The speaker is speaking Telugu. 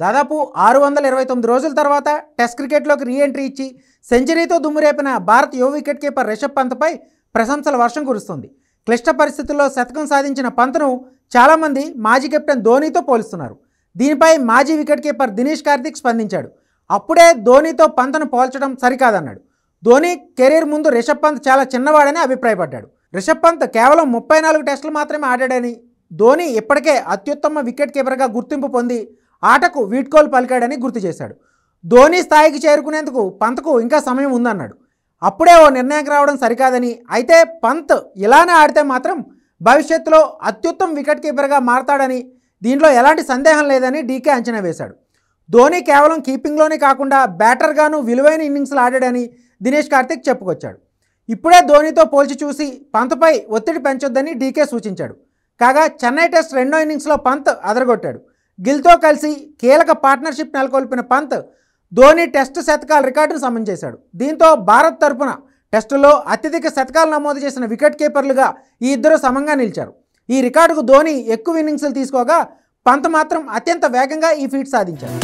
దాదాపు 629 రోజుల తర్వాత టెస్ట్ క్రికెట్లోకి రీ ఎంట్రీ ఇచ్చి సెంచరీతో దుమ్మురేపిన భారత్ యువ వికెట్ కీపర్ రిషబ్ పంత్పై ప్రశంసల వర్షం కురుస్తుంది. క్లిష్ట పరిస్థితుల్లో శతకం సాధించిన పంత్ను చాలామంది మాజీ కెప్టెన్ ధోనీతో పోలుస్తున్నారు. దీనిపై మాజీ వికెట్ కీపర్ దినేష్ కార్తిక్ స్పందించాడు. అప్పుడే ధోనీతో పంత్ను పోల్చడం సరికాదన్నాడు. ధోనీ కెరీర్ ముందు రిషబ్ పంత్ చాలా చిన్నవాడని అభిప్రాయపడ్డాడు. రిషబ్ పంత్ కేవలం 34 టెస్టులు మాత్రమే ఆడాడని, ధోనీ ఇప్పటికే అత్యుత్తమ వికెట్ కీపర్గా గుర్తింపు పొంది ఆటకు వీడ్కోలు పలికాడని గుర్తు చేశాడు. ధోనీ స్థాయికి చేరుకునేందుకు పంత్కు ఇంకా సమయం ఉందన్నాడు. అప్పుడే ఓ నిర్ణయానికి రావడం సరికాదని, అయితే పంత్ ఇలానే ఆడితే మాత్రం భవిష్యత్తులో అత్యుత్తమ వికెట్ కీపర్గా మారతాడని, దీంట్లో ఎలాంటి సందేహం లేదని డీకే అంచనా వేశాడు. ధోనీ కేవలం కీపింగ్లోనే కాకుండా బ్యాటర్గాను విలువైన ఇన్నింగ్స్లు ఆడాడని దినేష్ కార్తిక్ చెప్పుకొచ్చాడు. ఇప్పుడే ధోనీతో పోల్చి చూసి పంత్పై ఒత్తిడి పెంచొద్దని డీకే సూచించాడు. కాగా చెన్నై టెస్ట్ రెండో ఇన్నింగ్స్లో పంత్ అదరగొట్టాడు. గిల్తో కలిసి కీలక పార్ట్నర్షిప్ నెలకొల్పిన పంత్ ధోనీ టెస్టు శతకాల రికార్డును సమం చేశాడు. దీంతో భారత్ తరపున టెస్టులో అత్యధిక శతకాలు నమోదు చేసిన వికెట్ కీపర్లుగా ఈ ఇద్దరు సమంగా నిలిచారు. ఈ రికార్డుకు ధోనీ ఎక్కువ ఇన్నింగ్స్లు తీసుకోగా పంత్ మాత్రం అత్యంత వేగంగా ఈ ఫీట్ సాధించాడు.